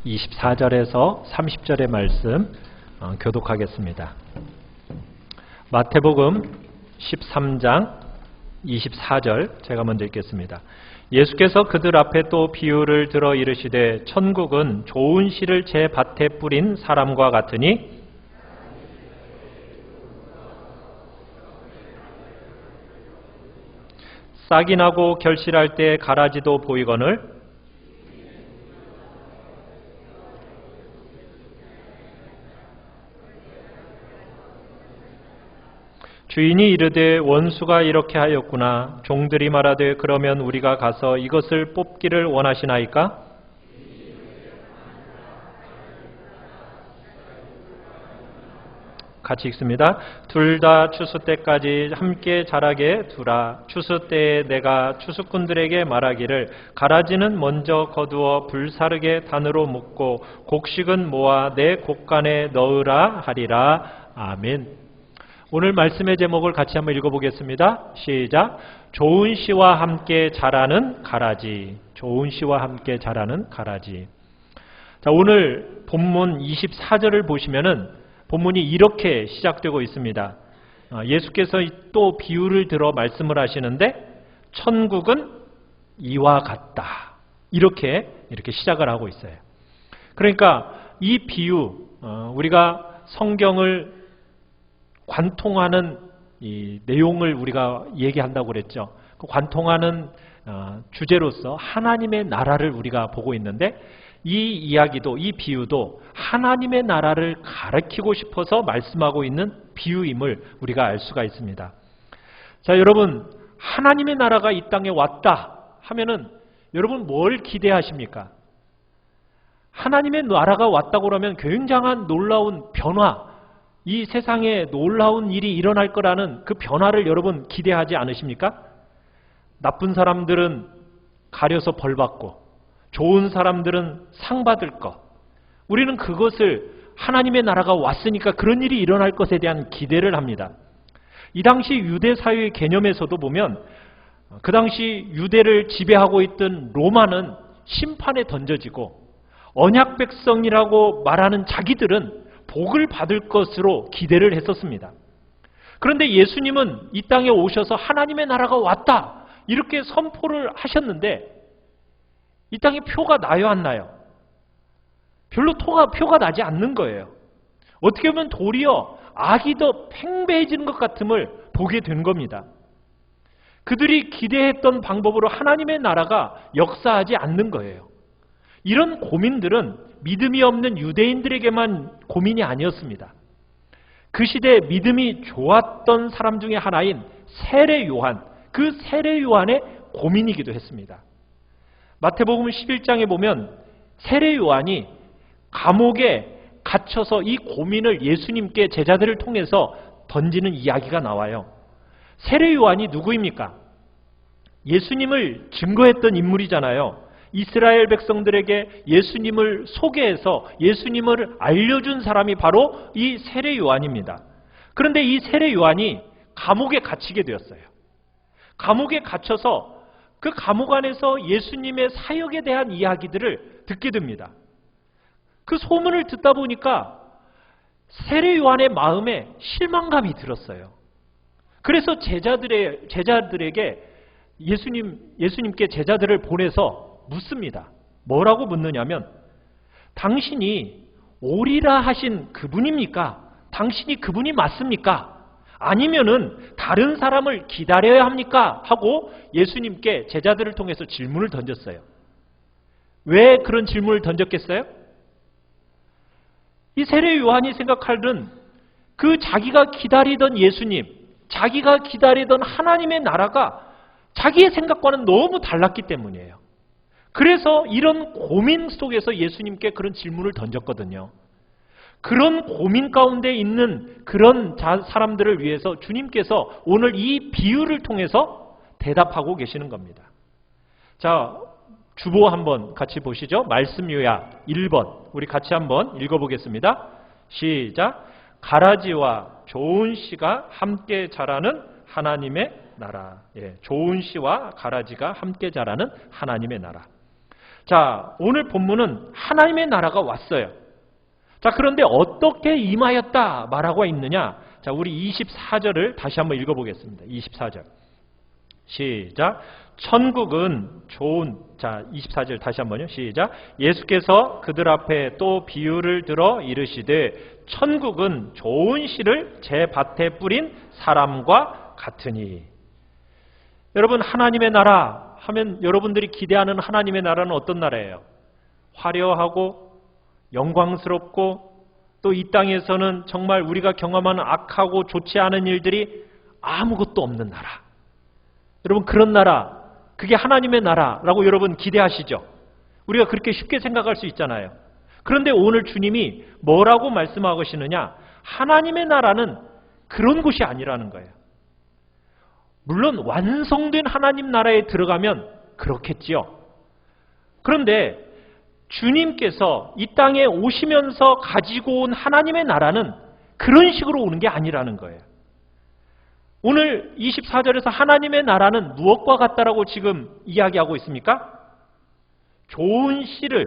24절에서 30절의 말씀 교독하겠습니다. 마태복음 13장 24절 제가 먼저 읽겠습니다. 예수께서 그들 앞에 또 비유를 들어 이르시되 천국은 좋은 씨를 제 밭에 뿌린 사람과 같으니 싹이 나고 결실할 때 가라지도 보이거늘 주인이 이르되 원수가 이렇게 하였구나. 종들이 말하되 그러면 우리가 가서 이것을 뽑기를 원하시나이까? 같이 읽습니다. 둘 다 추수 때까지 함께 자라게 두라. 추수 때에 내가 추수꾼들에게 말하기를 가라지는 먼저 거두어 불사르게 단으로 묶고 곡식은 모아 내 곡간에 넣으라 하리라. 아멘. 오늘 말씀의 제목을 같이 한번 읽어보겠습니다. 시작. 좋은 씨와 함께 자라는 가라지. 좋은 씨와 함께 자라는 가라지. 자, 오늘 본문 24절을 보시면은 본문이 이렇게 시작되고 있습니다. 예수께서 또 비유를 들어 말씀을 하시는데 천국은 이와 같다. 이렇게 시작을 하고 있어요. 그러니까 이 비유, 우리가 성경을 관통하는 이 내용을 우리가 얘기한다고 그랬죠. 그 관통하는 주제로서 하나님의 나라를 우리가 보고 있는데 이 이야기도, 이 비유도 하나님의 나라를 가르치고 싶어서 말씀하고 있는 비유임을 우리가 알 수가 있습니다. 자, 여러분, 하나님의 나라가 이 땅에 왔다 하면은 여러분 뭘 기대하십니까? 하나님의 나라가 왔다고 그러면 굉장한 놀라운 변화, 이 세상에 놀라운 일이 일어날 거라는 그 변화를 여러분 기대하지 않으십니까? 나쁜 사람들은 가려서 벌받고 좋은 사람들은 상 받을 것. 우리는 그것을 하나님의 나라가 왔으니까 그런 일이 일어날 것에 대한 기대를 합니다. 이 당시 유대 사회의 개념에서도 보면 그 당시 유대를 지배하고 있던 로마는 심판에 던져지고 언약 백성이라고 말하는 자기들은 복을 받을 것으로 기대를 했었습니다. 그런데 예수님은 이 땅에 오셔서 하나님의 나라가 왔다 이렇게 선포를 하셨는데 이 땅에 표가 나요, 안 나요? 별로 표가 나지 않는 거예요. 어떻게 보면 도리어 악이 더 팽배해지는 것 같음을 보게 된 겁니다. 그들이 기대했던 방법으로 하나님의 나라가 역사하지 않는 거예요. 이런 고민들은 믿음이 없는 유대인들에게만 고민이 아니었습니다. 그 시대에 믿음이 좋았던 사람 중에 하나인 세례 요한, 그 세례 요한의 고민이기도 했습니다. 마태복음 11장에 보면 세례 요한이 감옥에 갇혀서 이 고민을 예수님께 제자들을 통해서 던지는 이야기가 나와요. 세례 요한이 누구입니까? 예수님을 증거했던 인물이잖아요. 이스라엘 백성들에게 예수님을 소개해서 예수님을 알려준 사람이 바로 이 세례 요한입니다. 그런데 이 세례 요한이 감옥에 갇히게 되었어요. 감옥에 갇혀서 그 감옥 안에서 예수님의 사역에 대한 이야기들을 듣게 됩니다. 그 소문을 듣다 보니까 세례 요한의 마음에 실망감이 들었어요. 그래서 제자들에게 예수님께 제자들을 보내서 묻습니다. 뭐라고 묻느냐면 당신이 오리라 하신 그분입니까? 당신이 그분이 맞습니까? 아니면은 다른 사람을 기다려야 합니까? 하고 예수님께 제자들을 통해서 질문을 던졌어요. 왜 그런 질문을 던졌겠어요? 이 세례 요한이 생각하는 그 자기가 기다리던 예수님, 자기가 기다리던 하나님의 나라가 자기의 생각과는 너무 달랐기 때문이에요. 그래서 이런 고민 속에서 예수님께 그런 질문을 던졌거든요. 그런 고민 가운데 있는 그런 사람들을 위해서 주님께서 오늘 이 비유를 통해서 대답하고 계시는 겁니다. 자, 주보 한번 같이 보시죠. 말씀 요약 1번 우리 같이 한번 읽어보겠습니다. 시작. 가라지와 좋은 씨가 함께 자라는 하나님의 나라. 좋은 씨와 가라지가 함께 자라는 하나님의 나라. 자, 오늘 본문은 하나님의 나라가 왔어요. 자, 그런데 어떻게 임하였다 말하고 있느냐? 자, 우리 24절을 다시 한번 읽어보겠습니다. 24절. 시작. 천국은 좋은, 자, 24절 다시 한번요. 시작. 예수께서 그들 앞에 또 비유를 들어 이르시되 천국은 좋은 씨를 제 밭에 뿌린 사람과 같으니. 여러분, 하나님의 나라 하면 여러분들이 기대하는 하나님의 나라는 어떤 나라예요? 화려하고 영광스럽고 또 이 땅에서는 정말 우리가 경험하는 악하고 좋지 않은 일들이 아무것도 없는 나라. 여러분, 그런 나라, 그게 하나님의 나라라고 여러분 기대하시죠? 우리가 그렇게 쉽게 생각할 수 있잖아요. 그런데 오늘 주님이 뭐라고 말씀하시느냐? 하나님의 나라는 그런 곳이 아니라는 거예요. 물론 완성된 하나님 나라에 들어가면 그렇겠지요. 그런데 주님께서 이 땅에 오시면서 가지고 온 하나님의 나라는 그런 식으로 오는 게 아니라는 거예요. 오늘 24절에서 하나님의 나라는 무엇과 같다라고 지금 이야기하고 있습니까? 좋은 씨를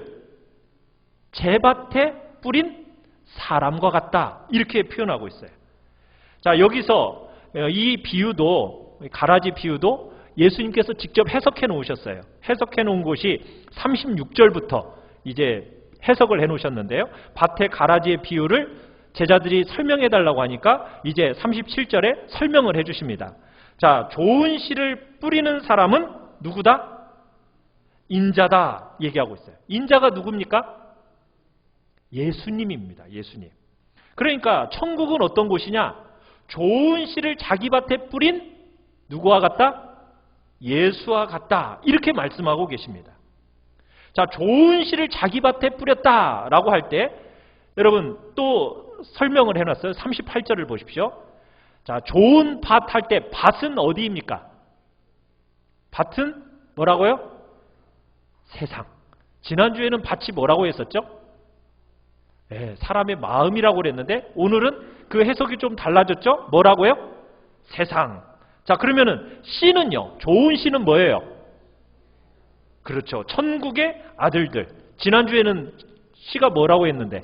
제 밭에 뿌린 사람과 같다. 이렇게 표현하고 있어요. 자, 여기서 이 비유도, 가라지 비유도 예수님께서 직접 해석해 놓으셨어요. 해석해 놓은 곳이 36절부터 이제 해석을 해 놓으셨는데요. 밭의 가라지의 비유를 제자들이 설명해 달라고 하니까 이제 37절에 설명을 해 주십니다. 자, 좋은 씨를 뿌리는 사람은 누구다? 인자다 얘기하고 있어요. 인자가 누굽니까? 예수님입니다. 예수님. 그러니까 천국은 어떤 곳이냐? 좋은 씨를 자기 밭에 뿌린 누구와 같다? 예수와 같다. 이렇게 말씀하고 계십니다. 자, 좋은 씨를 자기 밭에 뿌렸다라고 할 때 여러분 또 설명을 해놨어요. 38절을 보십시오. 자, 좋은 밭 할 때 밭은 어디입니까? 밭은 뭐라고요? 세상. 지난주에는 밭이 뭐라고 했었죠? 네, 사람의 마음이라고 그랬는데 오늘은 그 해석이 좀 달라졌죠? 뭐라고요? 세상. 자, 그러면은 씨는요. 좋은 씨는 뭐예요? 그렇죠. 천국의 아들들. 지난주에는 씨가 뭐라고 했는데?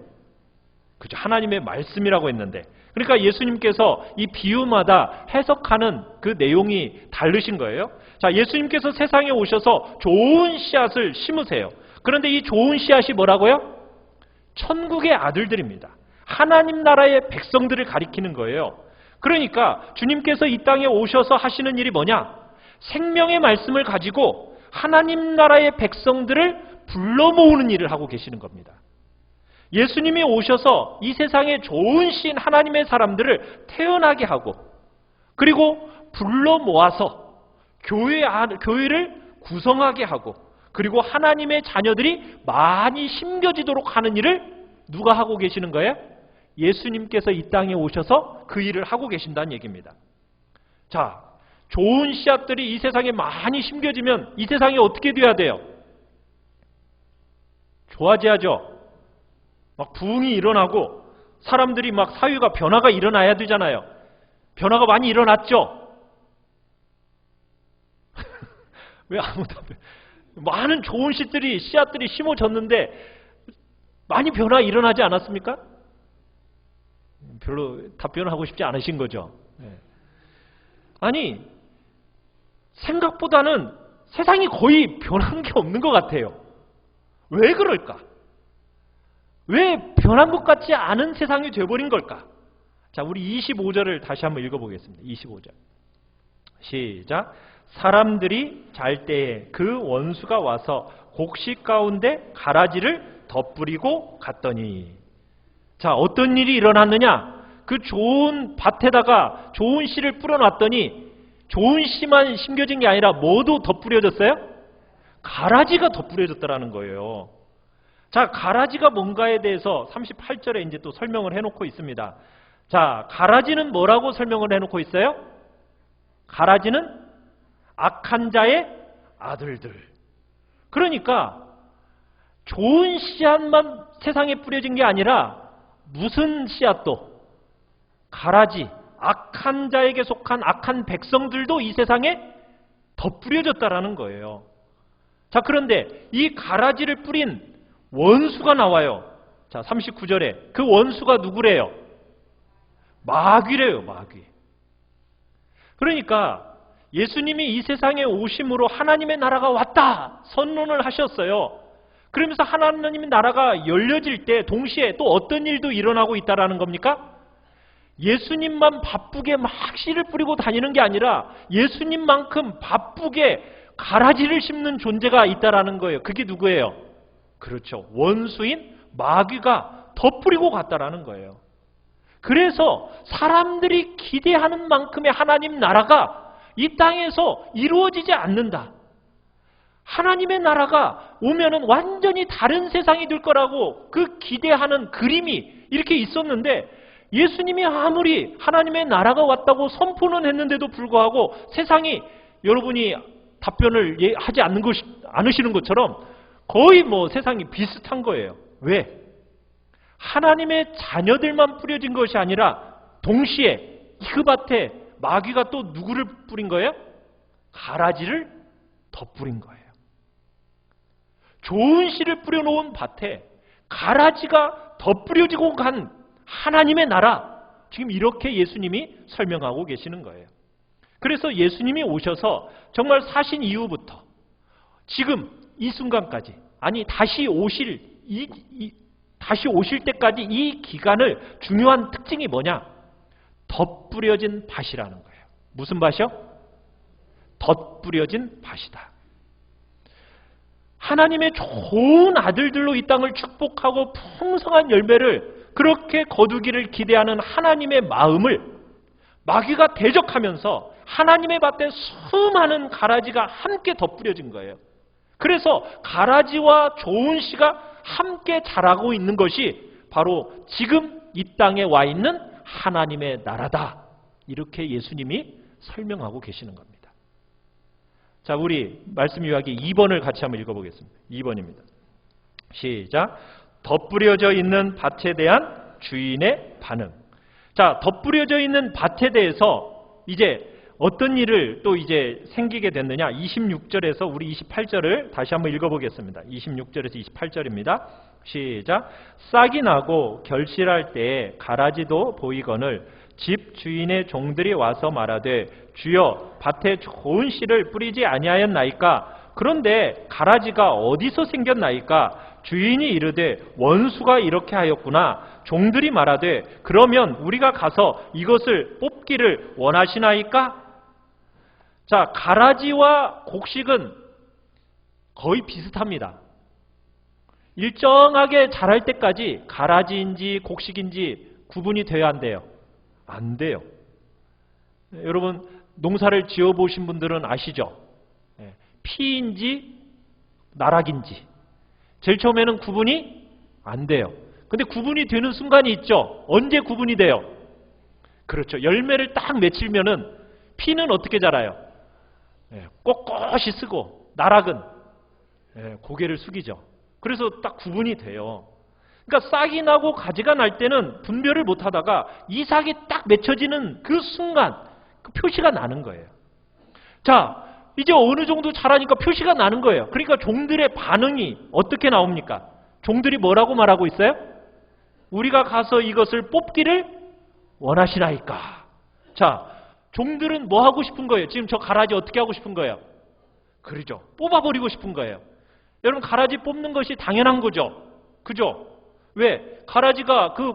그죠. 하나님의 말씀이라고 했는데. 그러니까 예수님께서 이 비유마다 해석하는 그 내용이 다르신 거예요. 자, 예수님께서 세상에 오셔서 좋은 씨앗을 심으세요. 그런데 이 좋은 씨앗이 뭐라고요? 천국의 아들들입니다. 하나님 나라의 백성들을 가리키는 거예요. 그러니까 주님께서 이 땅에 오셔서 하시는 일이 뭐냐? 생명의 말씀을 가지고 하나님 나라의 백성들을 불러 모으는 일을 하고 계시는 겁니다. 예수님이 오셔서 이 세상에 좋은 씨인 하나님의 사람들을 태어나게 하고 그리고 불러 모아서 교회를 구성하게 하고 그리고 하나님의 자녀들이 많이 심겨지도록 하는 일을 누가 하고 계시는 거예요? 예수님께서 이 땅에 오셔서 그 일을 하고 계신다는 얘기입니다. 자, 좋은 씨앗들이 이 세상에 많이 심겨지면 이 세상이 어떻게 돼야 돼요? 좋아져야죠. 막 부흥이 일어나고 사람들이 막 사회가 변화가 일어나야 되잖아요. 변화가 많이 일어났죠? 왜 아무도 안 많은 좋은 씨앗들이 심어졌는데 많이 변화 일어나지 않았습니까? 별로 답변을 하고 싶지 않으신 거죠. 네. 아니, 생각보다는 세상이 거의 변한 게 없는 것 같아요. 왜 그럴까? 왜 변한 것 같지 않은 세상이 돼버린 걸까? 자, 우리 25절을 다시 한번 읽어보겠습니다. 25절. 시작. 사람들이 잘 때에 그 원수가 와서 곡식 가운데 가라지를 덧뿌리고 갔더니. 자, 어떤 일이 일어났느냐? 그 좋은 밭에다가 좋은 씨를 뿌려놨더니 좋은 씨만 심겨진 게 아니라 뭐도 덧뿌려졌어요? 가라지가 덧뿌려졌다라는 거예요. 자, 가라지가 뭔가에 대해서 38절에 이제 또 설명을 해놓고 있습니다. 자, 가라지는 뭐라고 설명을 해놓고 있어요? 가라지는 악한 자의 아들들. 그러니까 좋은 씨앗만 세상에 뿌려진 게 아니라 무슨 씨앗도 가라지, 악한 자에게 속한 악한 백성들도 이 세상에 덧뿌려졌다라는 거예요. 자, 그런데 이 가라지를 뿌린 원수가 나와요. 자, 39절에 그 원수가 누구래요? 마귀래요, 마귀. 그러니까 예수님이 이 세상에 오심으로 하나님의 나라가 왔다 선언을 하셨어요. 그러면서 하나님의 나라가 열려질 때 동시에 또 어떤 일도 일어나고 있다라는 겁니까? 예수님만 바쁘게 막 씨를 뿌리고 다니는 게 아니라 예수님만큼 바쁘게 가라지를 심는 존재가 있다라는 거예요. 그게 누구예요? 그렇죠. 원수인 마귀가 더 뿌리고 갔다라는 거예요. 그래서 사람들이 기대하는 만큼의 하나님 나라가 이 땅에서 이루어지지 않는다. 하나님의 나라가 오면은 완전히 다른 세상이 될 거라고 그 기대하는 그림이 이렇게 있었는데 예수님이 아무리 하나님의 나라가 왔다고 선포는 했는데도 불구하고 세상이 여러분이 답변을 하지 않으시는 것처럼 거의 세상이 비슷한 거예요. 왜? 하나님의 자녀들만 뿌려진 것이 아니라 동시에 그 밭에 마귀가 또 누구를 뿌린 거예요? 가라지를 더 뿌린 거예요. 좋은 씨를 뿌려놓은 밭에 가라지가 더 뿌려지고 간 하나님의 나라, 지금 이렇게 예수님이 설명하고 계시는 거예요. 그래서 예수님이 오셔서 정말 사신 이후부터 지금 이 순간까지, 아니 다시 오실 때까지 이 기간을 중요한 특징이 뭐냐? 덧뿌려진 밭이라는 거예요. 무슨 밭이요? 덧뿌려진 밭이다. 하나님의 좋은 아들들로 이 땅을 축복하고 풍성한 열매를 그렇게 거두기를 기대하는 하나님의 마음을 마귀가 대적하면서 하나님의 밭에 수많은 가라지가 함께 덧뿌려진 거예요. 그래서 가라지와 좋은 씨가 함께 자라고 있는 것이 바로 지금 이 땅에 와 있는 하나님의 나라다. 이렇게 예수님이 설명하고 계시는 겁니다. 자, 우리 말씀 요약이 2번을 같이 한번 읽어보겠습니다. 2번입니다. 시작. 덧뿌려져 있는 밭에 대한 주인의 반응. 자, 덧뿌려져 있는 밭에 대해서 이제 어떤 일을 또 이제 생기게 됐느냐? 26절에서 우리 28절을 다시 한번 읽어보겠습니다. 26절에서 28절입니다. 시작. 싹이 나고 결실할 때에 가라지도 보이거늘 집 주인의 종들이 와서 말하되 주여 밭에 좋은 씨를 뿌리지 아니하였나이까? 그런데 가라지가 어디서 생겼나이까? 주인이 이르되 원수가 이렇게 하였구나. 종들이 말하되 그러면 우리가 가서 이것을 뽑기를 원하시나이까? 자, 가라지와 곡식은 거의 비슷합니다. 일정하게 자랄 때까지 가라지인지 곡식인지 구분이 돼야 안 돼요? 안 돼요. 여러분 농사를 지어보신 분들은 아시죠? 피인지 나락인지 제일 처음에는 구분이 안 돼요. 근데 구분이 되는 순간이 있죠. 언제 구분이 돼요? 그렇죠. 열매를 딱 맺히면은 피는 어떻게 자라요? 꼿꼿이 쓰고 나락은 고개를 숙이죠. 그래서 딱 구분이 돼요. 그러니까 싹이 나고 가지가 날 때는 분별을 못하다가 이 싹이 딱 맺혀지는 그 순간 그 표시가 나는 거예요. 자, 이제 어느 정도 자라니까 표시가 나는 거예요. 그러니까 종들의 반응이 어떻게 나옵니까? 종들이 뭐라고 말하고 있어요? 우리가 가서 이것을 뽑기를 원하시나이까? 자, 종들은 뭐 하고 싶은 거예요? 지금 저 가라지 어떻게 하고 싶은 거예요? 그러죠. 뽑아버리고 싶은 거예요. 여러분 가라지 뽑는 것이 당연한 거죠. 그죠? 왜? 가라지가 그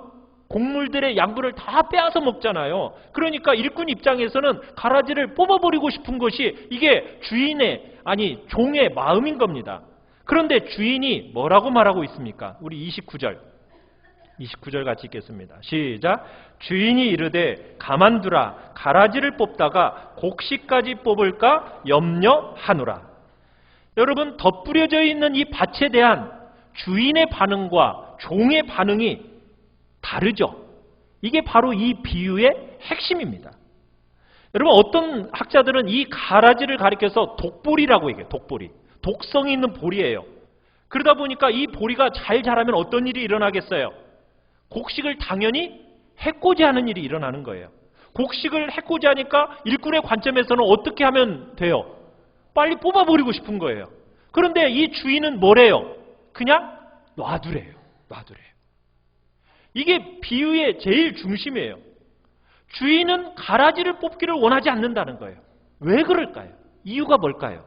곡물들의 양분을 다 빼앗아 먹잖아요. 그러니까 일꾼 입장에서는 가라지를 뽑아버리고 싶은 것이 이게 주인의, 아니 종의 마음인 겁니다. 그런데 주인이 뭐라고 말하고 있습니까? 우리 29절 같이 읽겠습니다. 시작. 주인이 이르되 가만두라. 가라지를 뽑다가 곡식까지 뽑을까 염려하노라. 여러분 덧뿌려져 있는 이 밭에 대한 주인의 반응과 종의 반응이 다르죠. 이게 바로 이 비유의 핵심입니다. 여러분 어떤 학자들은 이 가라지를 가리켜서 독보리라고 얘기해요. 독보리. 독성이 있는 보리예요. 그러다 보니까 이 보리가 잘 자라면 어떤 일이 일어나겠어요? 곡식을 당연히 해코지하는 일이 일어나는 거예요. 곡식을 해코지하니까 일꾼의 관점에서는 어떻게 하면 돼요? 빨리 뽑아버리고 싶은 거예요. 그런데 이 주인은 뭐래요? 그냥 놔두래요. 놔두래요. 이게 비유의 제일 중심이에요. 주인은 가라지를 뽑기를 원하지 않는다는 거예요. 왜 그럴까요? 이유가 뭘까요?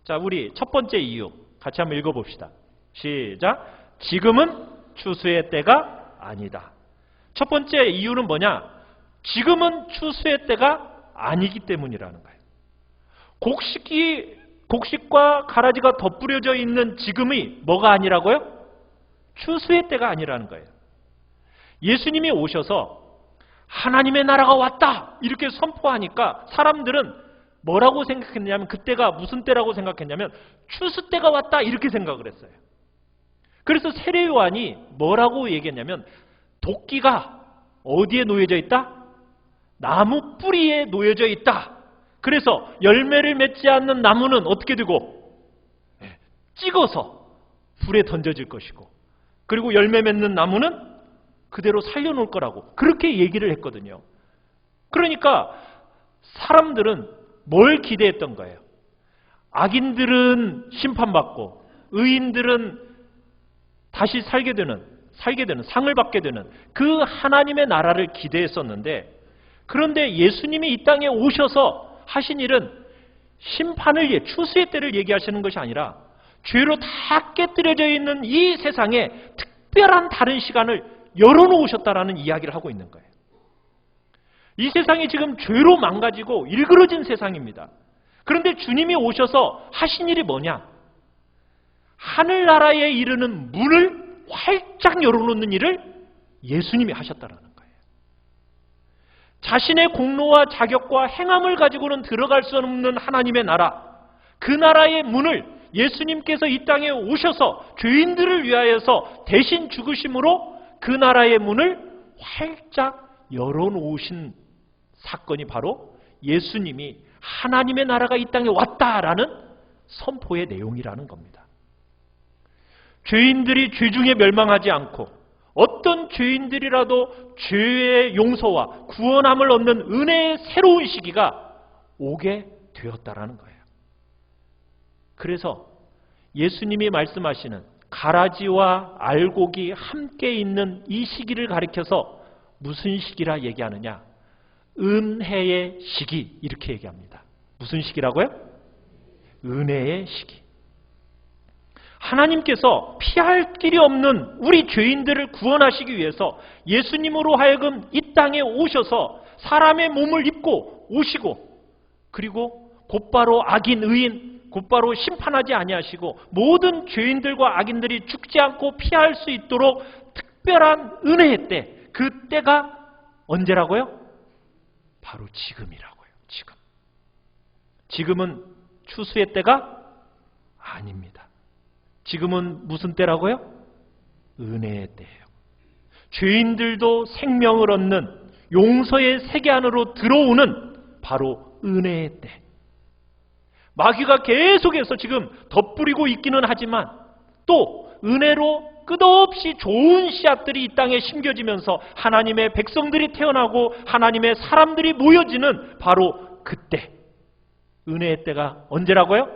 자, 우리 첫 번째 이유 같이 한번 읽어봅시다. 시작. 지금은 추수의 때가 아니다. 첫 번째 이유는 뭐냐? 지금은 추수의 때가 아니기 때문이라는 거예요. 곡식과 가라지가 덧뿌려져 있는 지금이 뭐가 아니라고요? 추수의 때가 아니라는 거예요. 예수님이 오셔서 하나님의 나라가 왔다 이렇게 선포하니까 사람들은 뭐라고 생각했냐면, 그때가 무슨 때라고 생각했냐면 추수 때가 왔다 이렇게 생각을 했어요. 그래서 세례요한이 뭐라고 얘기했냐면, 도끼가 어디에 놓여져 있다? 나무 뿌리에 놓여져 있다. 그래서 열매를 맺지 않는 나무는 어떻게 되고? 찍어서 불에 던져질 것이고, 그리고 열매 맺는 나무는 그대로 살려놓을 거라고 그렇게 얘기를 했거든요. 그러니까 사람들은 뭘 기대했던 거예요? 악인들은 심판받고 의인들은 다시 살게 되는 상을 받게 되는 그 하나님의 나라를 기대했었는데, 그런데 예수님이 이 땅에 오셔서 하신 일은 심판을, 추수의 때를 얘기하시는 것이 아니라 죄로 다 깨뜨려져 있는 이 세상에 특별한 다른 시간을 열어놓으셨다라는 이야기를 하고 있는 거예요. 이 세상이 지금 죄로 망가지고 일그러진 세상입니다. 그런데 주님이 오셔서 하신 일이 뭐냐? 하늘나라에 이르는 문을 활짝 열어놓는 일을 예수님이 하셨다라는 거예요. 자신의 공로와 자격과 행함을 가지고는 들어갈 수 없는 하나님의 나라, 그 나라의 문을 예수님께서 이 땅에 오셔서 죄인들을 위하여서 대신 죽으심으로 그 나라의 문을 활짝 열어놓으신 사건이 바로 예수님이 하나님의 나라가 이 땅에 왔다라는 선포의 내용이라는 겁니다. 죄인들이 죄 중에 멸망하지 않고 어떤 죄인들이라도 죄의 용서와 구원함을 얻는 은혜의 새로운 시기가 오게 되었다라는 거예요. 그래서 예수님이 말씀하시는 가라지와 알곡이 함께 있는 이 시기를 가리켜서 무슨 시기라 얘기하느냐? 은혜의 시기, 이렇게 얘기합니다. 무슨 시기라고요? 은혜의 시기. 하나님께서 피할 길이 없는 우리 죄인들을 구원하시기 위해서 예수님으로 하여금 이 땅에 오셔서 사람의 몸을 입고 오시고, 그리고 곧바로 악인, 의인, 곧바로 심판하지 아니하시고 모든 죄인들과 악인들이 죽지 않고 피할 수 있도록 특별한 은혜의 때, 그 때가 언제라고요? 바로 지금이라고요. 지금은 추수의 때가 아닙니다. 지금은 무슨 때라고요? 은혜의 때예요. 죄인들도 생명을 얻는 용서의 세계 안으로 들어오는 바로 은혜의 때. 마귀가 계속해서 지금 덧뿌리고 있기는 하지만 또 은혜로 끝없이 좋은 씨앗들이 이 땅에 심겨지면서 하나님의 백성들이 태어나고 하나님의 사람들이 모여지는 바로 그때, 은혜의 때가 언제라고요?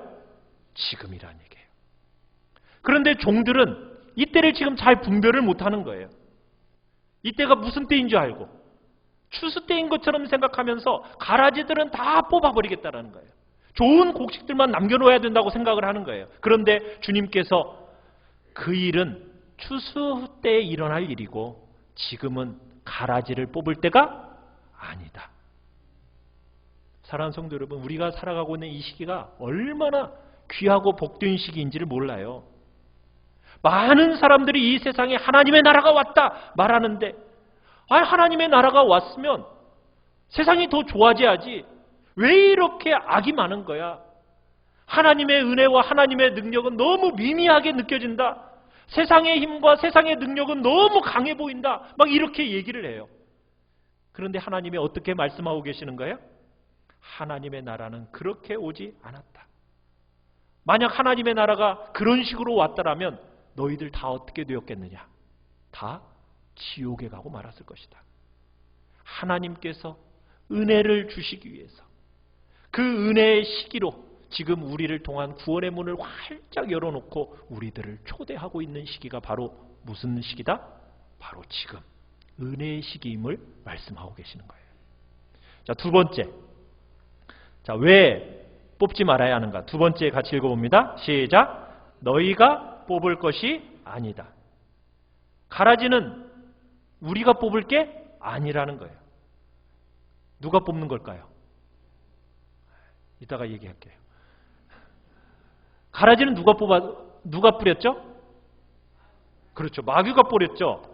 지금이라는 얘기예요. 그런데 종들은 이때를 지금 잘 분별을 못하는 거예요. 이때가 무슨 때인 줄 알고 추수 때인 것처럼 생각하면서 가라지들은 다 뽑아버리겠다는 거예요. 좋은 곡식들만 남겨놓아야 된다고 생각을 하는 거예요. 그런데 주님께서 그 일은 추수 때에 일어날 일이고 지금은 가라지를 뽑을 때가 아니다. 사랑하는 성도 여러분, 우리가 살아가고 있는 이 시기가 얼마나 귀하고 복된 시기인지를 몰라요. 많은 사람들이 이 세상에 하나님의 나라가 왔다 말하는데, 하나님의 나라가 왔으면 세상이 더 좋아져야지 왜 이렇게 악이 많은 거야? 하나님의 은혜와 하나님의 능력은 너무 미미하게 느껴진다. 세상의 힘과 세상의 능력은 너무 강해 보인다. 막 이렇게 얘기를 해요. 그런데 하나님이 어떻게 말씀하고 계시는 거예요? 하나님의 나라는 그렇게 오지 않았다. 만약 하나님의 나라가 그런 식으로 왔더라면 너희들 다 어떻게 되었겠느냐? 다 지옥에 가고 말았을 것이다. 하나님께서 은혜를 주시기 위해서 그 은혜의 시기로 지금 우리를 통한 구원의 문을 활짝 열어놓고 우리들을 초대하고 있는 시기가 바로 무슨 시기다? 바로 지금 은혜의 시기임을 말씀하고 계시는 거예요. 자, 두 번째. 자, 왜 뽑지 말아야 하는가? 두 번째 같이 읽어봅니다. 시작. 너희가 뽑을 것이 아니다. 가라지는 우리가 뽑을 게 아니라는 거예요. 누가 뽑는 걸까요? 이따가 얘기할게요. 가라지는 누가 뿌렸죠? 그렇죠. 마귀가 뿌렸죠.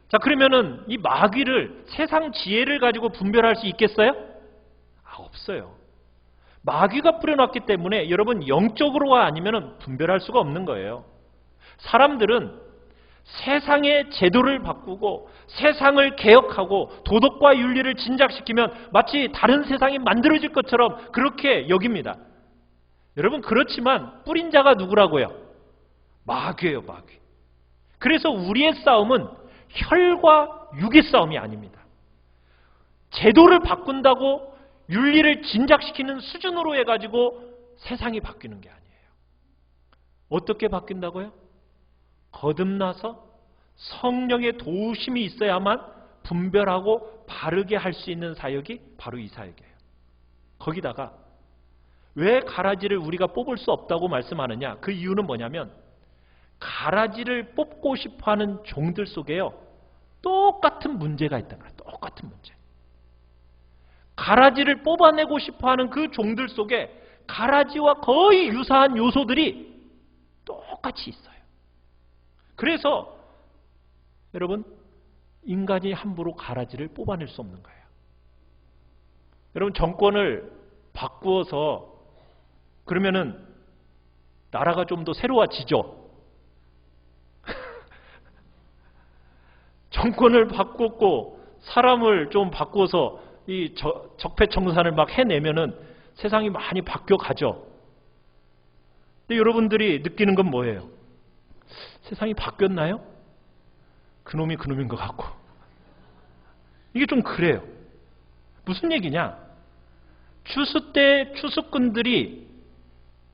자, 그러면은 이 마귀를 세상 지혜를 가지고 분별할 수 있겠어요? 없어요. 마귀가 뿌려놨기 때문에 여러분 영적으로가 아니면은 분별할 수가 없는 거예요. 사람들은 세상의 제도를 바꾸고 세상을 개혁하고 도덕과 윤리를 진작시키면 마치 다른 세상이 만들어질 것처럼 그렇게 여깁니다. 여러분 그렇지만 뿌린 자가 누구라고요? 마귀예요, 마귀. 그래서 우리의 싸움은 혈과 육의 싸움이 아닙니다. 제도를 바꾼다고 윤리를 진작시키는 수준으로 해가지고 세상이 바뀌는 게 아니에요. 어떻게 바뀐다고요? 거듭나서 성령의 도우심이 있어야만 분별하고 바르게 할 수 있는 사역이 바로 이 사역이에요. 거기다가 왜 가라지를 우리가 뽑을 수 없다고 말씀하느냐? 그 이유는 뭐냐면 가라지를 뽑고 싶어하는 종들 속에요. 똑같은 문제가 있다는 거예요. 똑같은 문제. 가라지를 뽑아내고 싶어하는 그 종들 속에 가라지와 거의 유사한 요소들이 똑같이 있어요. 그래서 여러분 인간이 함부로 가라지를 뽑아낼 수 없는 거예요. 여러분 정권을 바꾸어서 그러면은 나라가 좀 더 새로워지죠. 정권을 바꾸고 사람을 좀 바꾸어서 이 적폐청산을 막 해내면은 세상이 많이 바뀌어 가죠. 근데 여러분들이 느끼는 건 뭐예요? 세상이 바뀌었나요? 그놈이 그놈인 것 같고. 이게 좀 그래요. 무슨 얘기냐? 추수 때 추수꾼들이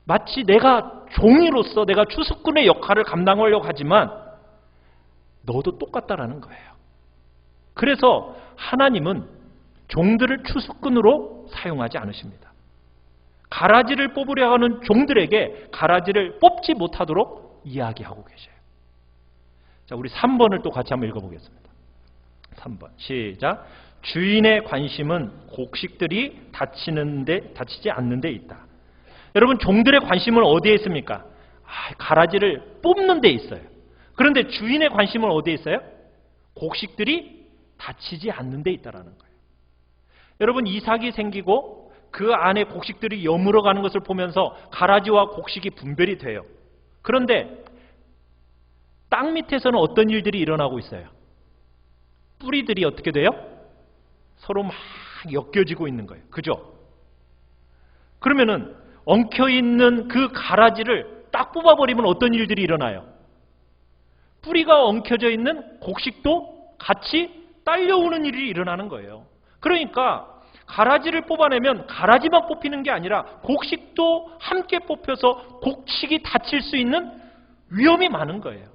마치 내가 종이로서 내가 추수꾼의 역할을 감당하려고 하지만 너도 똑같다라는 거예요. 그래서 하나님은 종들을 추수꾼으로 사용하지 않으십니다. 가라지를 뽑으려 하는 종들에게 가라지를 뽑지 못하도록 이야기하고 계셔요. 자, 우리 3번을 또 같이 한번 읽어보겠습니다. 3번 시작. 주인의 관심은 곡식들이 다치지 않는 데 있다. 여러분 종들의 관심은 어디에 있습니까? 가라지를 뽑는 데 있어요. 그런데 주인의 관심은 어디에 있어요? 곡식들이 다치지 않는 데 있다라는 거예요. 여러분 이삭이 생기고 그 안에 곡식들이 여물어가는 것을 보면서 가라지와 곡식이 분별이 돼요. 그런데 땅 밑에서는 어떤 일들이 일어나고 있어요? 뿌리들이 어떻게 돼요? 서로 막 엮여지고 있는 거예요. 그죠? 그러면은 엉켜있는 그 가라지를 딱 뽑아버리면 어떤 일들이 일어나요? 뿌리가 엉켜져 있는 곡식도 같이 딸려오는 일이 일어나는 거예요. 그러니까 가라지를 뽑아내면 가라지만 뽑히는 게 아니라 곡식도 함께 뽑혀서 곡식이 다칠 수 있는 위험이 많은 거예요.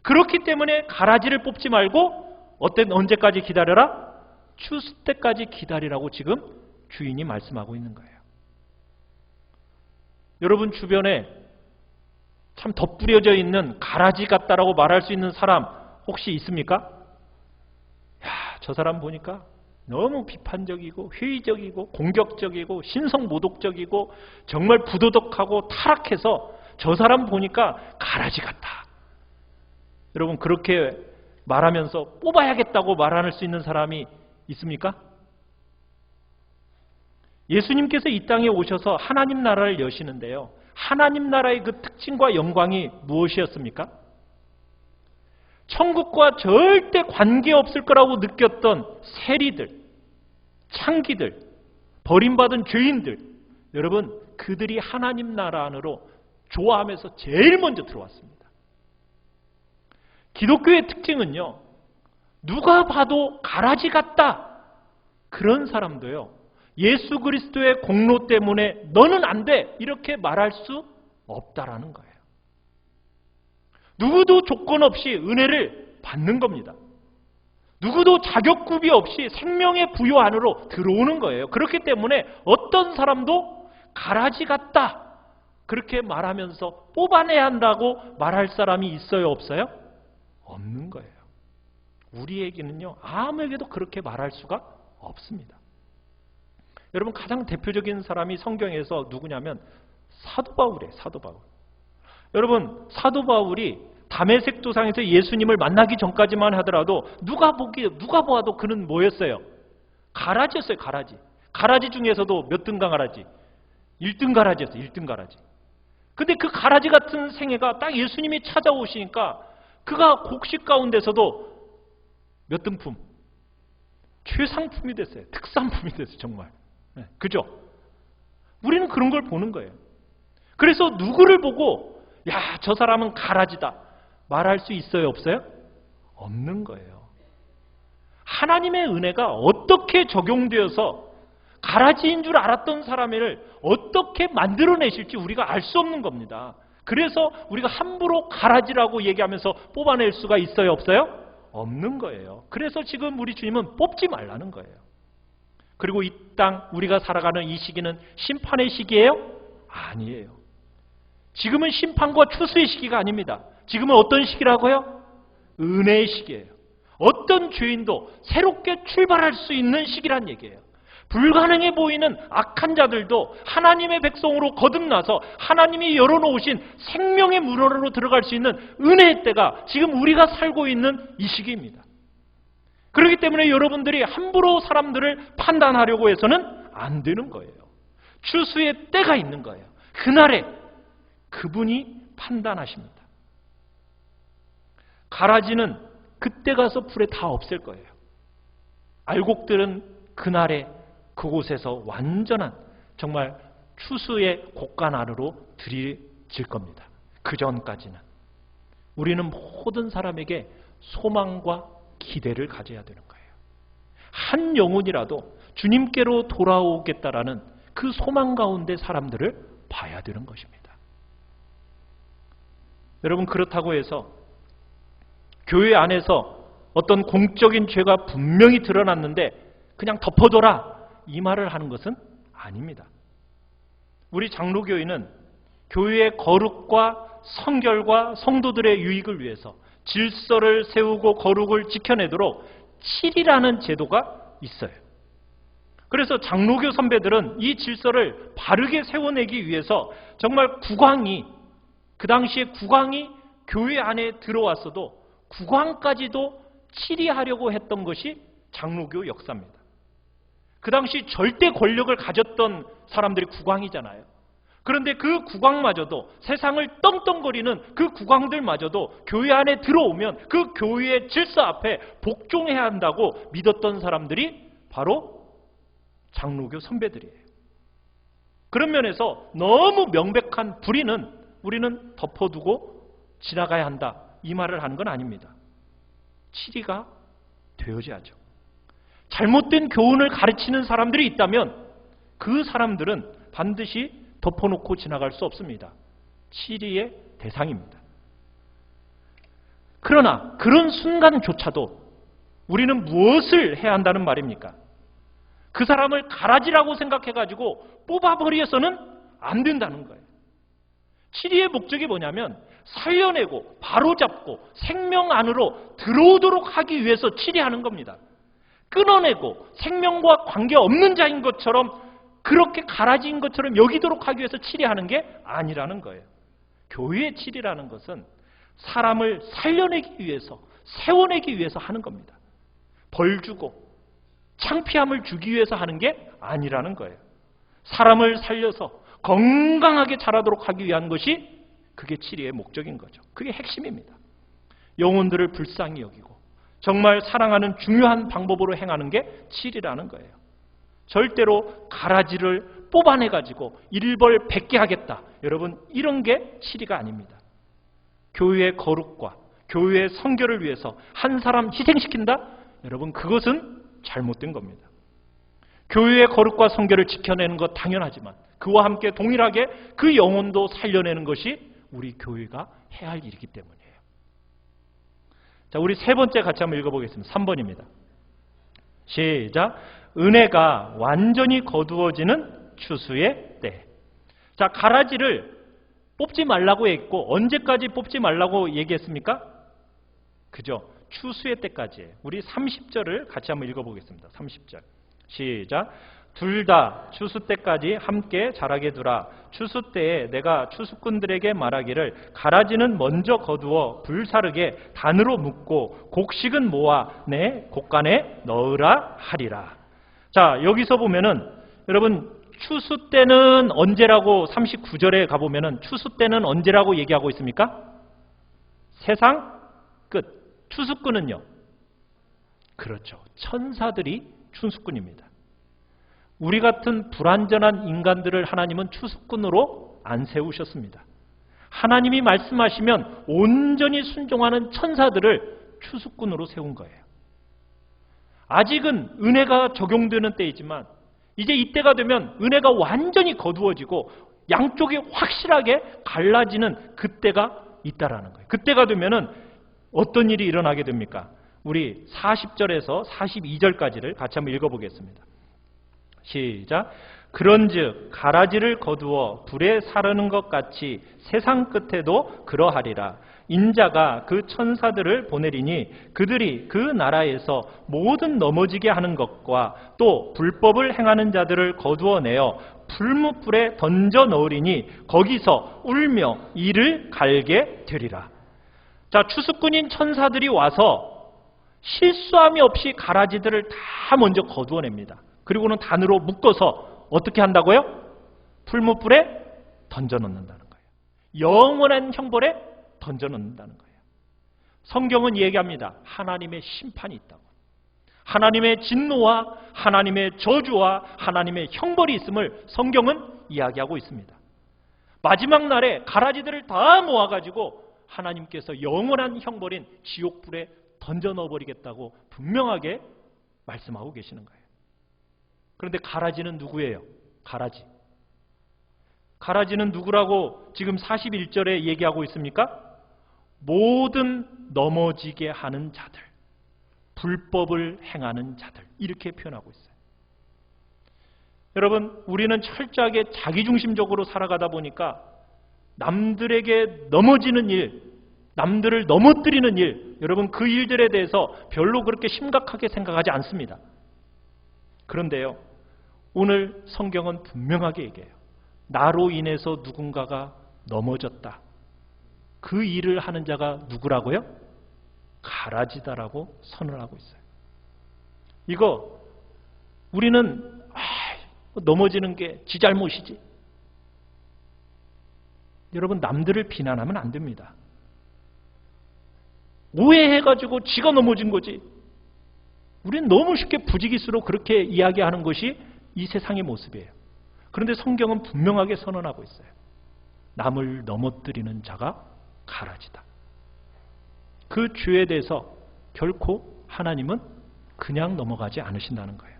그렇기 때문에 가라지를 뽑지 말고 언제까지 기다려라? 추수 때까지 기다리라고 지금 주인이 말씀하고 있는 거예요. 여러분 주변에 참 덧뿌려져 있는 가라지 같다라고 말할 수 있는 사람 혹시 있습니까? 저 사람 보니까 너무 비판적이고 회의적이고 공격적이고 신성모독적이고 정말 부도덕하고 타락해서 저 사람 보니까 가라지 같다. 여러분 그렇게 말하면서 뽑아야겠다고 말할 수 있는 사람이 있습니까? 예수님께서 이 땅에 오셔서 하나님 나라를 여시는데요. 하나님 나라의 그 특징과 영광이 무엇이었습니까? 천국과 절대 관계없을 거라고 느꼈던 세리들, 창기들, 버림받은 죄인들, 여러분 그들이 하나님 나라 안으로 좋아하면서 제일 먼저 들어왔습니다. 기독교의 특징은요. 누가 봐도 가라지 같다. 그런 사람도요. 예수 그리스도의 공로 때문에 너는 안 돼 이렇게 말할 수 없다라는 거예요. 누구도 조건 없이 은혜를 받는 겁니다. 누구도 자격구비 없이 생명의 부요 안으로 들어오는 거예요. 그렇기 때문에 어떤 사람도 가라지 같다 그렇게 말하면서 뽑아내야 한다고 말할 사람이 있어요, 없어요? 없는 거예요. 우리에게는요, 아무에게도 그렇게 말할 수가 없습니다. 여러분, 가장 대표적인 사람이 성경에서 누구냐면 사도 바울이에요. 사도 바울. 여러분, 사도 바울이 다메섹 도상에서 예수님을 만나기 전까지만 하더라도 누가 보아도 그는 뭐였어요? 가라지였어요. 가라지. 가라지 중에서도 몇 등강 가라지? 1등 가라지였어요. 1등 가라지. 근데 그 가라지 같은 생애가 딱 예수님이 찾아오시니까 그가 곡식 가운데서도 몇 등품? 최상품이 됐어요. 특산품이 됐어요. 정말. 네, 그죠? 우리는 그런 걸 보는 거예요. 그래서 누구를 보고 야, 저 사람은 가라지다 말할 수 있어요, 없어요? 없는 거예요. 하나님의 은혜가 어떻게 적용되어서 가라지인 줄 알았던 사람을 어떻게 만들어내실지 우리가 알 수 없는 겁니다. 그래서 우리가 함부로 가라지라고 얘기하면서 뽑아낼 수가 있어요, 없어요? 없는 거예요. 그래서 지금 우리 주님은 뽑지 말라는 거예요. 그리고 이 땅 우리가 살아가는 이 시기는 심판의 시기예요? 아니에요. 지금은 심판과 추수의 시기가 아닙니다. 지금은 어떤 시기라고요? 은혜의 시기예요. 어떤 죄인도 새롭게 출발할 수 있는 시기란 얘기예요. 불가능해 보이는 악한 자들도 하나님의 백성으로 거듭나서 하나님이 열어놓으신 생명의 문으로 들어갈 수 있는 은혜의 때가 지금 우리가 살고 있는 이 시기입니다. 그렇기 때문에 여러분들이 함부로 사람들을 판단하려고 해서는 안 되는 거예요. 추수의 때가 있는 거예요. 그날에 그분이 판단하십니다. 가라지는 그때 가서 불에 다 없앨 거예요. 알곡들은 그날에 그곳에서 완전한 정말 추수의 곡간 안으로 들이질 겁니다. 그 전까지는 우리는 모든 사람에게 소망과 기대를 가져야 되는 거예요. 한 영혼이라도 주님께로 돌아오겠다라는 그 소망 가운데 사람들을 봐야 되는 것입니다. 여러분, 그렇다고 해서 교회 안에서 어떤 공적인 죄가 분명히 드러났는데 그냥 덮어둬라 이 말을 하는 것은 아닙니다. 우리 장로교회는 교회의 거룩과 성결과 성도들의 유익을 위해서 질서를 세우고 거룩을 지켜내도록 7이라는 제도가 있어요. 그래서 장로교 선배들은 이 질서를 바르게 세워내기 위해서 정말 국왕이, 그 당시에 국왕이 교회 안에 들어왔어도 국왕까지도 치리하려고 했던 것이 장로교 역사입니다. 그 당시 절대 권력을 가졌던 사람들이 국왕이잖아요. 그런데 그 국왕마저도, 세상을 떵떵거리는 그 국왕들마저도 교회 안에 들어오면 그 교회의 질서 앞에 복종해야 한다고 믿었던 사람들이 바로 장로교 선배들이에요. 그런 면에서 너무 명백한 불의는 우리는 덮어두고 지나가야 한다 이 말을 하는 건 아닙니다. 치리가 되어져야죠. 잘못된 교훈을 가르치는 사람들이 있다면 그 사람들은 반드시 덮어놓고 지나갈 수 없습니다. 치리의 대상입니다. 그러나 그런 순간조차도 우리는 무엇을 해야 한다는 말입니까? 그 사람을 가라지라고 생각해가지고 뽑아버려서는 안 된다는 거예요. 치리의 목적이 뭐냐면 살려내고 바로잡고 생명 안으로 들어오도록 하기 위해서 치리하는 겁니다. 끊어내고 생명과 관계없는 자인 것처럼 그렇게 가라지인 것처럼 여기도록 하기 위해서 치리하는 게 아니라는 거예요. 교회의 치리라는 것은 사람을 살려내기 위해서, 세워내기 위해서 하는 겁니다. 벌 주고 창피함을 주기 위해서 하는 게 아니라는 거예요. 사람을 살려서 건강하게 자라도록 하기 위한 것이 그게 치리의 목적인 거죠. 그게 핵심입니다. 영혼들을 불쌍히 여기고 정말 사랑하는 중요한 방법으로 행하는 게 치리라는 거예요. 절대로 가라지를 뽑아내가지고 일벌 100개 하겠다. 여러분, 이런 게 치리가 아닙니다. 교회의 거룩과 교회의 성결을 위해서 한 사람 희생시킨다? 여러분, 그것은 잘못된 겁니다. 교회의 거룩과 성결을 지켜내는 것 당연하지만 그와 함께 동일하게 그 영혼도 살려내는 것이 우리 교회가 해야 할 일이기 때문이에요. 자, 우리 세 번째 같이 한번 읽어보겠습니다. 3번입니다. 시작. 은혜가 완전히 거두어지는 추수의 때. 자, 가라지를 뽑지 말라고 했고 언제까지 뽑지 말라고 얘기했습니까? 그죠? 추수의 때까지예요. 우리 30절을 같이 한번 읽어보겠습니다. 30절. 시작. 둘 다 추수 때까지 함께 자라게 두라. 추수 때에 내가 추수꾼들에게 말하기를 가라지는 먼저 거두어 불사르게 단으로 묶고 곡식은 모아 내 곡간에 넣으라 하리라. 자, 여기서 보면은 여러분 추수 때는 언제라고 39절에 가보면은 추수 때는 언제라고 얘기하고 있습니까? 세상 끝. 추수꾼은요? 그렇죠. 천사들이 추수꾼입니다. 우리 같은 불완전한 인간들을 하나님은 추수꾼으로 안 세우셨습니다. 하나님이 말씀하시면 온전히 순종하는 천사들을 추수꾼으로 세운 거예요. 아직은 은혜가 적용되는 때이지만 이제 이때가 되면 은혜가 완전히 거두어지고 양쪽이 확실하게 갈라지는 그때가 있다라는 거예요. 그때가 되면은 어떤 일이 일어나게 됩니까? 우리 40절에서 42절까지를 같이 한번 읽어보겠습니다. 시작. 그런즉 가라지를 거두어 불에 사르는 것 같이 세상 끝에도 그러하리라. 인자가 그 천사들을 보내리니 그들이 그 나라에서 모든 넘어지게 하는 것과 또 불법을 행하는 자들을 거두어내어 풀무불에 던져 넣으리니 거기서 울며 이를 갈게 되리라. 자, 추수꾼인 천사들이 와서 실수함이 없이 가라지들을 다 먼저 거두어냅니다. 그리고는 단으로 묶어서 어떻게 한다고요? 풀무불에 던져 넣는다는 거예요. 영원한 형벌에 던져 넣는다는 거예요. 성경은 얘기합니다. 하나님의 심판이 있다고. 하나님의 진노와 하나님의 저주와 하나님의 형벌이 있음을 성경은 이야기하고 있습니다. 마지막 날에 가라지들을 다 모아가지고 하나님께서 영원한 형벌인 지옥불에 던져 넣어버리겠다고 분명하게 말씀하고 계시는 거예요. 그런데 가라지는 누구예요? 가라지. 가라지는 누구라고 지금 41절에 얘기하고 있습니까? 모든 넘어지게 하는 자들, 불법을 행하는 자들, 이렇게 표현하고 있어요. 여러분, 우리는 철저하게 자기중심적으로 살아가다 보니까 남들에게 넘어지는 일, 남들을 넘어뜨리는 일, 여러분 그 일들에 대해서 별로 그렇게 심각하게 생각하지 않습니다. 그런데요, 오늘 성경은 분명하게 얘기해요. 나로 인해서 누군가가 넘어졌다. 그 일을 하는 자가 누구라고요? 가라지다라고 선을 하고 있어요. 이거 우리는 넘어지는 게 지 잘못이지. 여러분, 남들을 비난하면 안 됩니다. 오해해가지고 지가 넘어진 거지. 우리는 너무 쉽게 부지기수로 그렇게 이야기하는 것이 이 세상의 모습이에요. 그런데 성경은 분명하게 선언하고 있어요. 남을 넘어뜨리는 자가 가라지다. 그 죄에 대해서 결코 하나님은 그냥 넘어가지 않으신다는 거예요.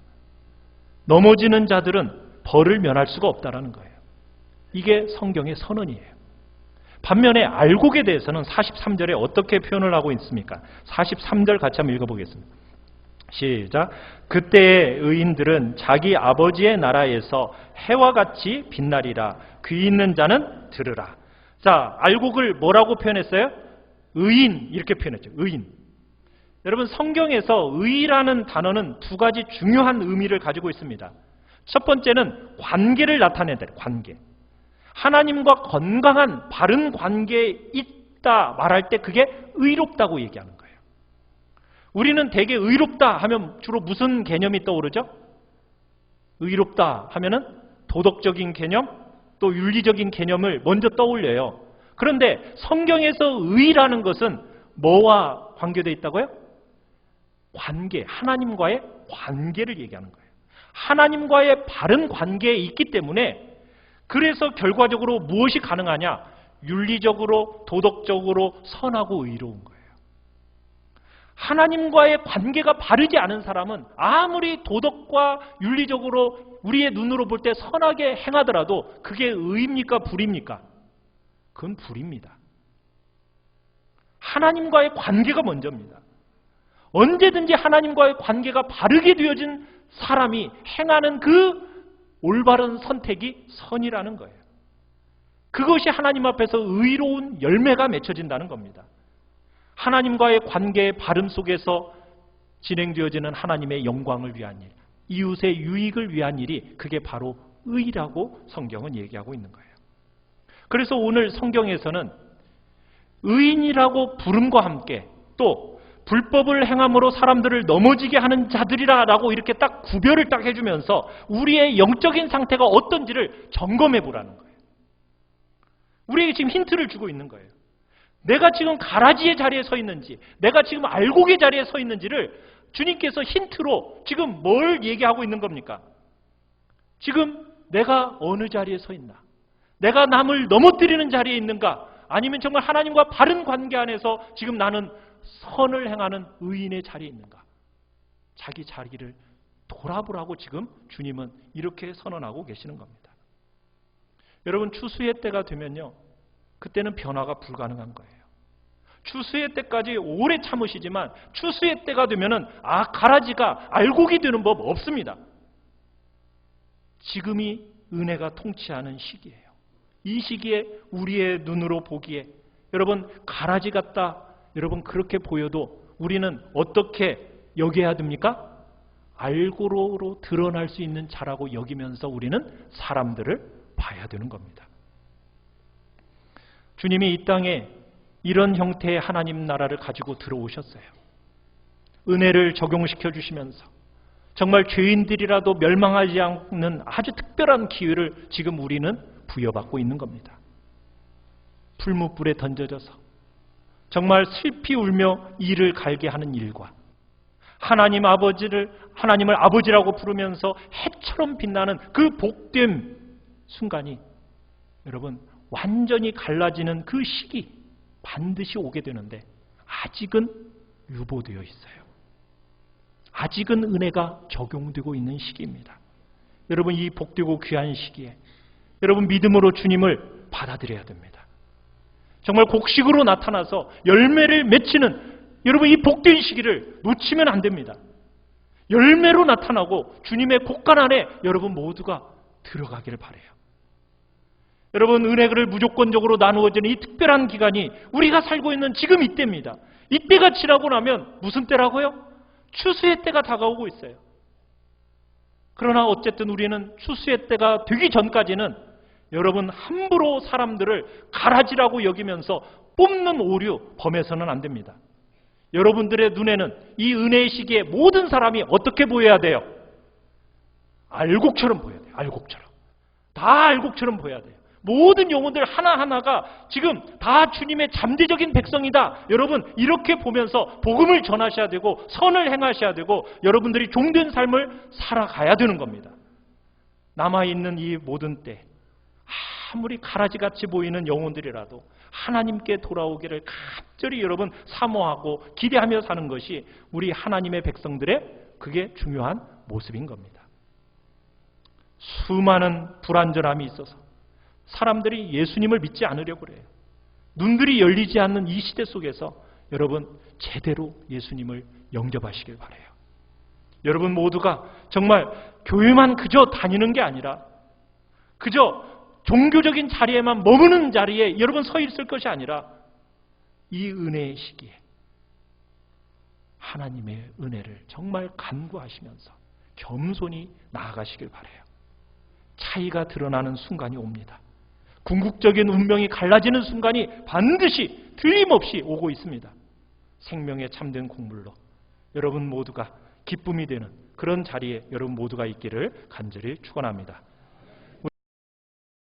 넘어지는 자들은 벌을 면할 수가 없다는 거예요. 이게 성경의 선언이에요. 반면에 알곡에 대해서는 43절에 어떻게 표현을 하고 있습니까? 43절 같이 한번 읽어보겠습니다. 시작. 그때의 의인들은 자기 아버지의 나라에서 해와 같이 빛나리라. 귀 있는 자는 들으라. 자, 알곡을 뭐라고 표현했어요? 의인, 이렇게 표현했죠. 의인. 여러분, 성경에서 의라는 단어는 두 가지 중요한 의미를 가지고 있습니다. 첫 번째는 관계를 나타낸다. 관계. 하나님과 건강한 바른 관계에 있다 말할 때 그게 의롭다고 얘기하는 거예요. 우리는 되게 의롭다 하면 주로 무슨 개념이 떠오르죠? 의롭다 하면은 도덕적인 개념, 또 윤리적인 개념을 먼저 떠올려요. 그런데 성경에서 의라는 것은 뭐와 관계되어 있다고요? 관계, 하나님과의 관계를 얘기하는 거예요. 하나님과의 바른 관계에 있기 때문에 그래서 결과적으로 무엇이 가능하냐? 윤리적으로, 도덕적으로 선하고 의로운 거예요. 하나님과의 관계가 바르지 않은 사람은 아무리 도덕과 윤리적으로 우리의 눈으로 볼 때 선하게 행하더라도 그게 의입니까? 불입니까? 그건 불입니다. 하나님과의 관계가 먼저입니다. 언제든지 하나님과의 관계가 바르게 되어진 사람이 행하는 그 올바른 선택이 선이라는 거예요. 그것이 하나님 앞에서 의로운 열매가 맺혀진다는 겁니다. 하나님과의 관계의 바름 속에서 진행되어지는 하나님의 영광을 위한 일, 이웃의 유익을 위한 일이 그게 바로 의라고 성경은 얘기하고 있는 거예요. 그래서 오늘 성경에서는 의인이라고 부름과 함께 또 불법을 행함으로 사람들을 넘어지게 하는 자들이라고 이렇게 딱 구별을 딱 해주면서 우리의 영적인 상태가 어떤지를 점검해 보라는 거예요. 우리에게 지금 힌트를 주고 있는 거예요. 내가 지금 가라지의 자리에 서 있는지, 내가 지금 알곡의 자리에 서 있는지를 주님께서 힌트로 지금 뭘 얘기하고 있는 겁니까? 지금 내가 어느 자리에 서 있나? 내가 남을 넘어뜨리는 자리에 있는가? 아니면 정말 하나님과 바른 관계 안에서 지금 나는 선을 행하는 의인의 자리에 있는가? 자기 자리를 돌아보라고 지금 주님은 이렇게 선언하고 계시는 겁니다. 여러분, 추수의 때가 되면요, 그때는 변화가 불가능한 거예요. 추수의 때까지 오래 참으시지만 추수의 때가 되면은 가라지가 알곡이 되는 법 없습니다. 지금이 은혜가 통치하는 시기예요. 이 시기에 우리의 눈으로 보기에 여러분 가라지 같다, 여러분 그렇게 보여도 우리는 어떻게 여겨야 됩니까? 알고로 드러날 수 있는 자라고 여기면서 우리는 사람들을 봐야 되는 겁니다. 주님이 이 땅에 이런 형태의 하나님 나라를 가지고 들어오셨어요. 은혜를 적용시켜 주시면서 정말 죄인들이라도 멸망하지 않는 아주 특별한 기회를 지금 우리는 부여받고 있는 겁니다. 풀무불에 던져져서 정말 슬피 울며 이를 갈게 하는 일과 하나님을 아버지라고 부르면서 해처럼 빛나는 그 복됨 순간이 여러분 완전히 갈라지는 그 시기 반드시 오게 되는데 아직은 유보되어 있어요. 아직은 은혜가 적용되고 있는 시기입니다. 여러분 이 복되고 귀한 시기에 여러분 믿음으로 주님을 받아들여야 됩니다. 정말 곡식으로 나타나서 열매를 맺히는 여러분 이 복된 시기를 놓치면 안 됩니다. 열매로 나타나고 주님의 곳간 안에 여러분 모두가 들어가기를 바라요. 여러분 은혜를 무조건적으로 나누어지는 이 특별한 기간이 우리가 살고 있는 지금 이때입니다. 이때가 지나고 나면 무슨 때라고요? 추수의 때가 다가오고 있어요. 그러나 어쨌든 우리는 추수의 때가 되기 전까지는 여러분 함부로 사람들을 가라지라고 여기면서 뽑는 오류 범해서는 안 됩니다. 여러분들의 눈에는 이 은혜의 시기에 모든 사람이 어떻게 보여야 돼요? 알곡처럼 보여야 돼요. 알곡처럼. 다 알곡처럼 보여야 돼요. 모든 영혼들 하나하나가 지금 다 주님의 잠재적인 백성이다. 여러분 이렇게 보면서 복음을 전하셔야 되고 선을 행하셔야 되고 여러분들이 종된 삶을 살아가야 되는 겁니다. 남아있는 이 모든 때 아무리 가라지같이 보이는 영혼들이라도 하나님께 돌아오기를 간절히 여러분 사모하고 기대하며 사는 것이 우리 하나님의 백성들의 그게 중요한 모습인 겁니다. 수많은 불완전함이 있어서 사람들이 예수님을 믿지 않으려고 그래요. 눈들이 열리지 않는 이 시대 속에서 여러분 제대로 예수님을 영접하시길 바라요. 여러분 모두가 정말 교회만 그저 다니는 게 아니라 그저 종교적인 자리에만 머무는 자리에 여러분 서 있을 것이 아니라 이 은혜의 시기에 하나님의 은혜를 정말 간구하시면서 겸손히 나아가시길 바라요. 차이가 드러나는 순간이 옵니다. 궁극적인 운명이 갈라지는 순간이 반드시 틀림없이 오고 있습니다. 생명의 참된 곡물로 여러분 모두가 기쁨이 되는 그런 자리에 여러분 모두가 있기를 간절히 축원합니다.